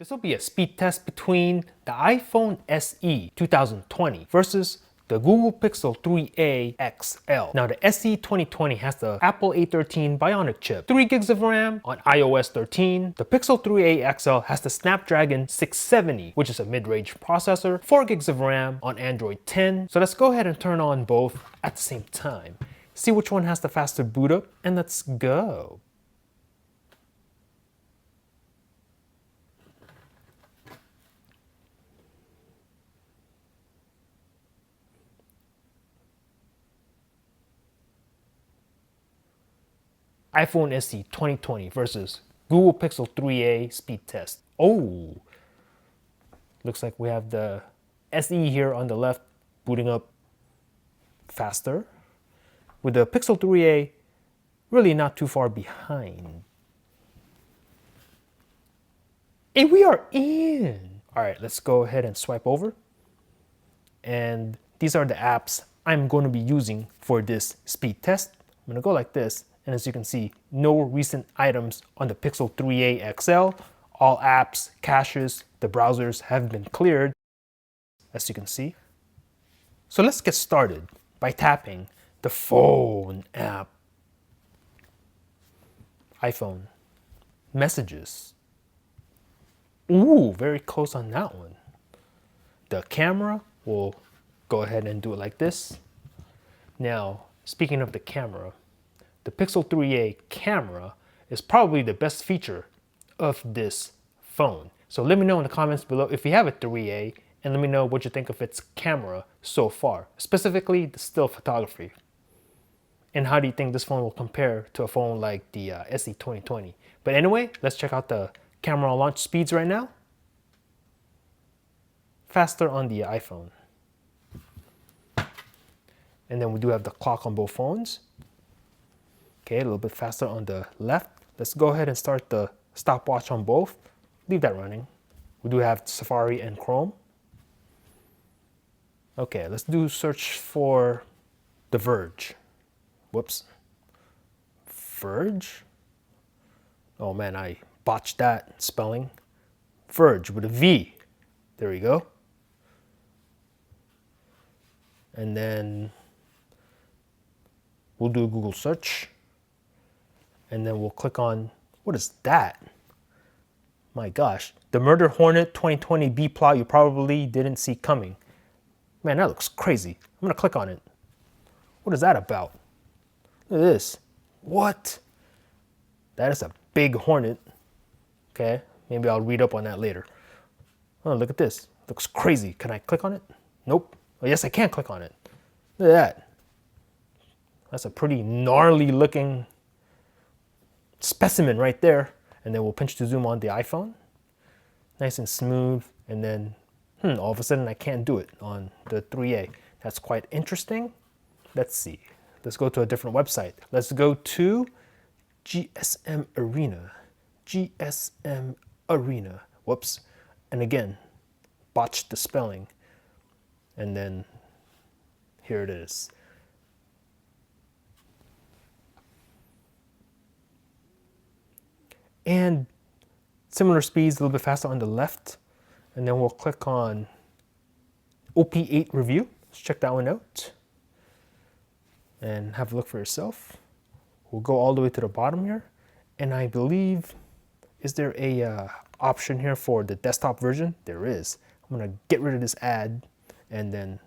This will be a speed test between the iPhone SE 2020 versus the Google Pixel 3a XL. Now the SE 2020 has the Apple A13 Bionic chip, 3 gigs of RAM on iOS 13. The Pixel 3a XL has the Snapdragon 670, which is a mid-range processor, 4 gigs of RAM on Android 10. So let's go ahead and turn on both at the same time. See which one has the faster boot up, and let's go. iPhone SE 2020 versus Google Pixel 3a speed test. Oh, looks like we have the SE here on the left booting up faster, with the Pixel 3a really not too far behind. And we are in. All right, let's go ahead and swipe over. And these are the apps I'm going to be using for this speed test. I'm going to go like this. And as you can see, no recent items on the Pixel 3a XL. All apps, caches, the browsers have been cleared, as you can see. So let's get started by tapping the phone app. iPhone. Messages. Ooh, very close on that one. The camera, we'll go ahead and do it like this. Now, speaking of the camera, the Pixel 3a camera is probably the best feature of this phone. So let me know in the comments below if you have a 3a, and let me know what you think of its camera so far, specifically the still photography. And how do you think this phone will compare to a phone like the SE 2020? But anyway, let's check out the camera launch speeds right now. Faster on the iPhone. And then we do have the clock on both phones. Okay, a little bit faster on the left. Let's go ahead and start the stopwatch on both. Leave that running. We do have Safari and Chrome. Okay, let's do search for The Verge. Whoops. Verge? Oh man, I botched that spelling. Verge with a V. There we go. And then we'll do a Google search. And then we'll click on, what is that? My gosh, the Murder Hornet 2020 B plot you probably didn't see coming. Man, that looks crazy. I'm gonna click on it. What is that about? Look at this. What? That is a big hornet. Okay, maybe I'll read up on that later. Oh, look at this. Looks crazy. Can I click on it? Nope. Oh, yes, I can click on it. Look at that. That's a pretty gnarly looking specimen right there. And then we'll pinch to zoom on the iPhone. Nice and smooth. And then, all of a sudden I can't do it on the 3a. That's quite interesting. Let's see. Let's go to a different website. Let's go to GSM Arena. GSM Arena. Whoops. And again, botched the spelling. And then here it is. And similar speeds, a little bit faster on the left. And then we'll click on OP8 review. Let's check that one out and have a look for yourself. We'll go all the way to the bottom here. And I believe, is there a option here for the desktop version? There is. I'm gonna get rid of this ad and then,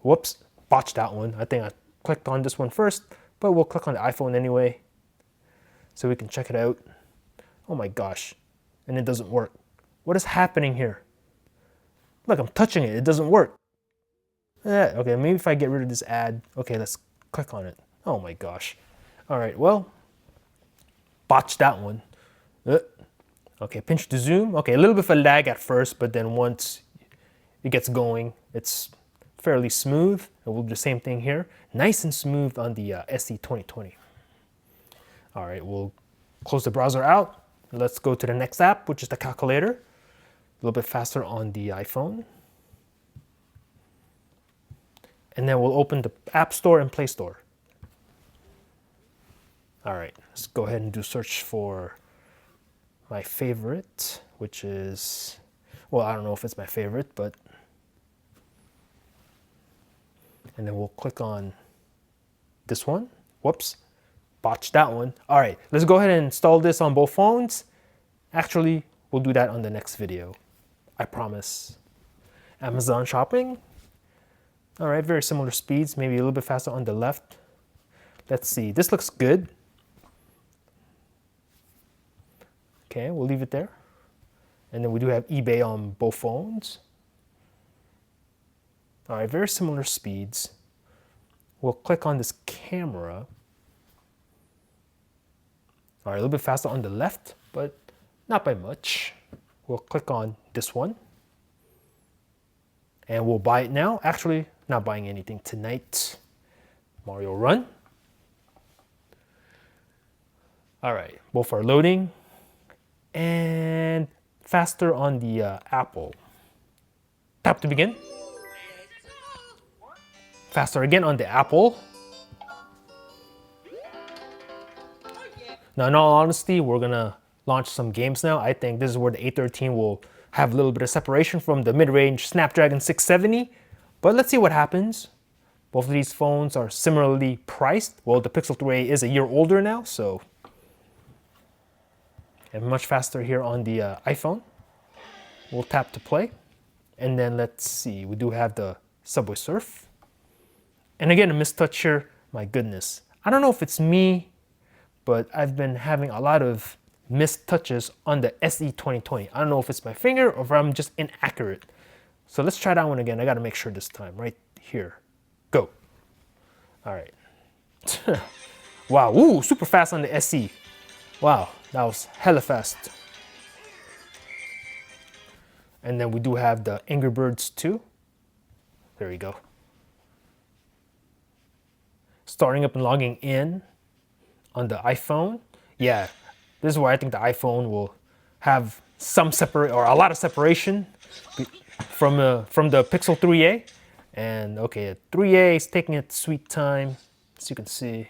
whoops, botched that one. I think I clicked on this one first, but we'll click on the iPhone anyway, so we can check it out. Oh my gosh, and it doesn't work. What is happening here? Look, I'm touching it, it doesn't work. Okay, maybe if I get rid of this ad. Okay, let's click on it. Oh my gosh. All right, well, botched that one. Okay, pinch to zoom. Okay, a little bit of a lag at first, but then once it gets going, it's fairly smooth. And we'll do the same thing here. Nice and smooth on the SE 2020. All right, we'll close the browser out. Let's go to the next app, which is the calculator. A little bit faster on the iPhone. And then we'll open the App Store and Play Store. All right, let's go ahead and do search for my favorite, which is, well, I don't know if it's my favorite, but, and then we'll click on this one. Whoops, botched that one. All right, let's go ahead and install this on both phones. Actually, we'll do that on the next video, I promise. Amazon shopping. All right, very similar speeds, maybe a little bit faster on the left. Let's see, this looks good. Okay, we'll leave it there. And then we do have eBay on both phones. All right, very similar speeds. We'll click on this camera. All right, a little bit faster on the left, but not by much. We'll click on this one. And we'll buy it now. Actually, not buying anything tonight. Mario Run. All right, both are loading. And faster on the Apple. Tap to begin. Faster again on the Apple. Now, in all honesty, we're gonna launch some games now. I think this is where the A13 will have a little bit of separation from the mid-range Snapdragon 670, but let's see what happens. Both of these phones are similarly priced. Well, the Pixel 3a is a year older now, so, and much faster here on the iPhone. We'll tap to play, and then let's see, we do have the Subway Surf. And again, a mistouch here, my goodness. I don't know if it's me, but I've been having a lot of missed touches on the SE 2020. I don't know if it's my finger or if I'm just inaccurate. So let's try that one again. I gotta make sure this time, right here. Go. All right. Wow, ooh, super fast on the SE. Wow, that was hella fast. And then we do have the Angry Birds 2. There you go. Starting up and logging in on the iPhone. Yeah, this is where I think the iPhone will have some separate or a lot of separation from the Pixel 3a. And okay, 3a is taking its sweet time, as you can see.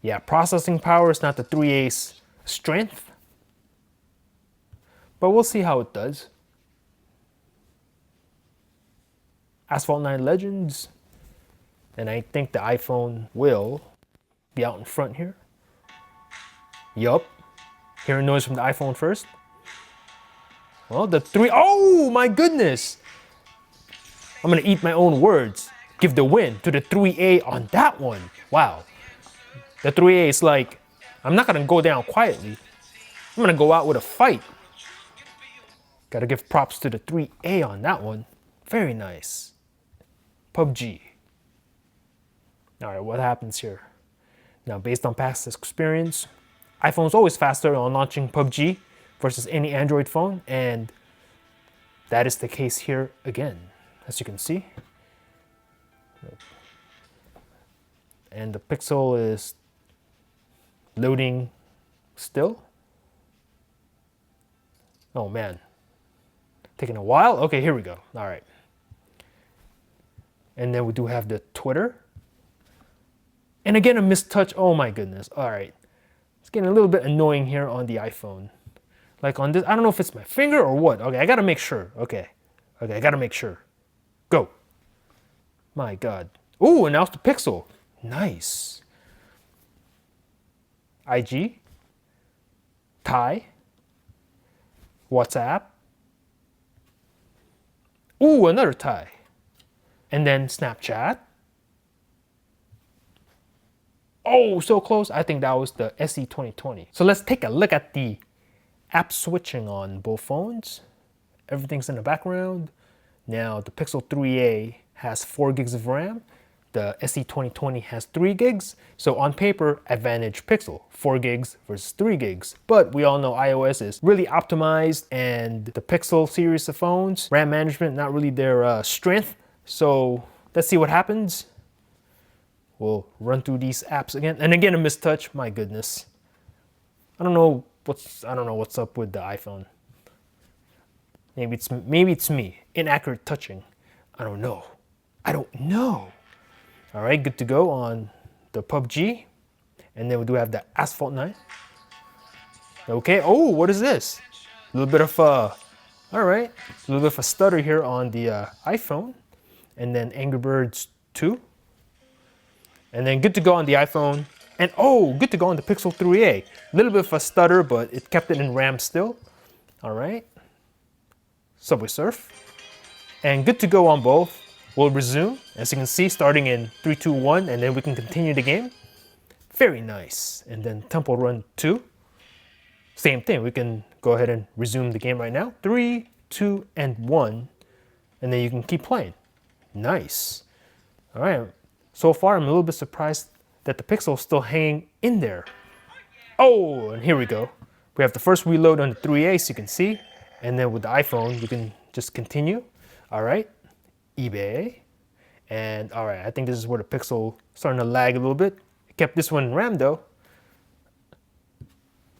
Yeah, processing power is not the 3a's strength, but we'll see how it does. Asphalt 9 Legends, and I think the iPhone will be out in front here. Yup. Hearing noise from the iPhone first. Well, the 3, oh my goodness! I'm gonna eat my own words. Give the win to the 3a on that one. Wow. The 3a is like, I'm not gonna go down quietly. I'm gonna go out with a fight. Gotta give props to the 3a on that one. Very nice. PUBG. All right, what happens here? Now, based on past experience, iPhone's always faster on launching PUBG versus any Android phone, and that is the case here again, as you can see. And the Pixel is loading still. Oh man, taking a while. Okay, here we go. All right. And then we do have the Twitter. And again, a mistouch. Oh my goodness. All right. It's getting a little bit annoying here on the iPhone. Like on this, I don't know if it's my finger or what. Okay, I gotta make sure. Okay, I gotta make sure. Go. My God. Ooh, and now it's the Pixel. Nice. IG. Thai. WhatsApp. Ooh, another Thai. And then Snapchat. Oh, so close. I think that was the SE 2020. So let's take a look at the app switching on both phones. Everything's in the background. Now the Pixel 3a has 4 gigs of RAM. The SE 2020 has 3 gigs. So on paper, advantage Pixel, 4 gigs versus 3 gigs. But we all know iOS is really optimized, and the Pixel series of phones, RAM management, not really their strength. So let's see what happens. We'll run through these apps again. And again, a mistouch, my goodness. I don't know what's up with the iPhone. Maybe it's me. Inaccurate touching. I don't know. All right, good to go on the PUBG. And then we do have the Asphalt 9. Okay, oh, what is this? A little bit of all right, a little bit of a stutter here on the iPhone, and then Angry Birds 2, and then good to go on the iPhone, and oh, good to go on the Pixel 3a. A little bit of a stutter, but it kept it in RAM still. All right, Subway Surf, and good to go on both. We'll resume, as you can see, starting in 3, 2, 1, and then we can continue the game. Very nice. And then Temple Run 2. Same thing, we can go ahead and resume the game right now. 3, 2, and 1, and then you can keep playing. Nice. All right, so far I'm a little bit surprised that the Pixel is still hanging in there. Oh, and here we go. We have the first reload on the 3A, so you can see, and then with the iPhone, we can just continue. All right, eBay, and all right, I think this is where the Pixel starting to lag a little bit. Kept this one in RAM though.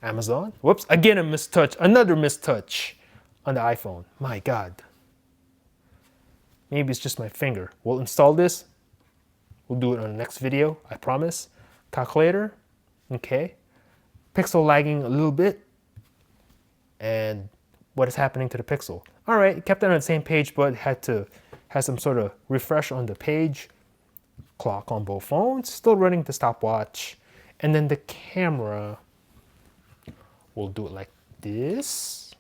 Amazon. Whoops, again a mistouch, another mistouch on the iPhone. My God. Maybe it's just my finger. We'll install this. We'll do it on the next video, I promise. Calculator, okay. Pixel lagging a little bit. And what is happening to the Pixel? All right, it kept it on the same page, but had some sort of refresh on the page. Clock on both phones, still running the stopwatch. And then the camera, we'll do it like this.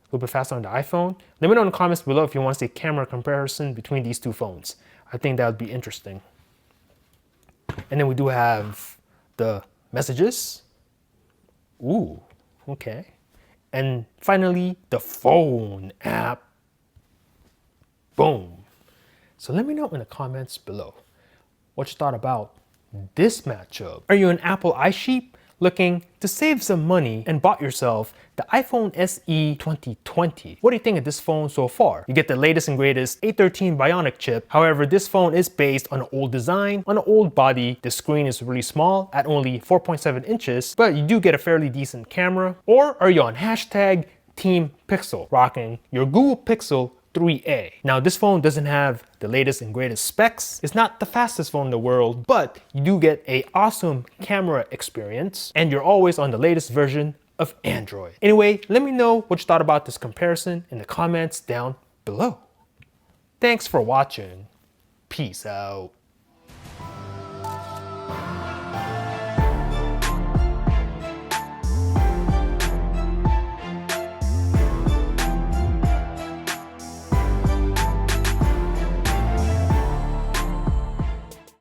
A little bit faster on the iPhone. Let me know in the comments below if you want to see camera comparison between these two phones. I think that would be interesting. And then we do have the messages. Ooh, okay. And finally, the phone app. Boom. So let me know in the comments below what you thought about this matchup. Are you an Apple iSheep looking to save some money and bought yourself the iPhone SE 2020? What do you think of this phone so far? You get the latest and greatest A13 Bionic chip. However, this phone is based on an old design, on an old body. The screen is really small at only 4.7 inches, but you do get a fairly decent camera. Or are you on hashtag Team Pixel, rocking your Google Pixel 3a. Now this phone doesn't have the latest and greatest specs. It's not the fastest phone in the world, but you do get an awesome camera experience and you're always on the latest version of Android. Anyway, let me know what you thought about this comparison in the comments down below. Thanks for watching. Peace out.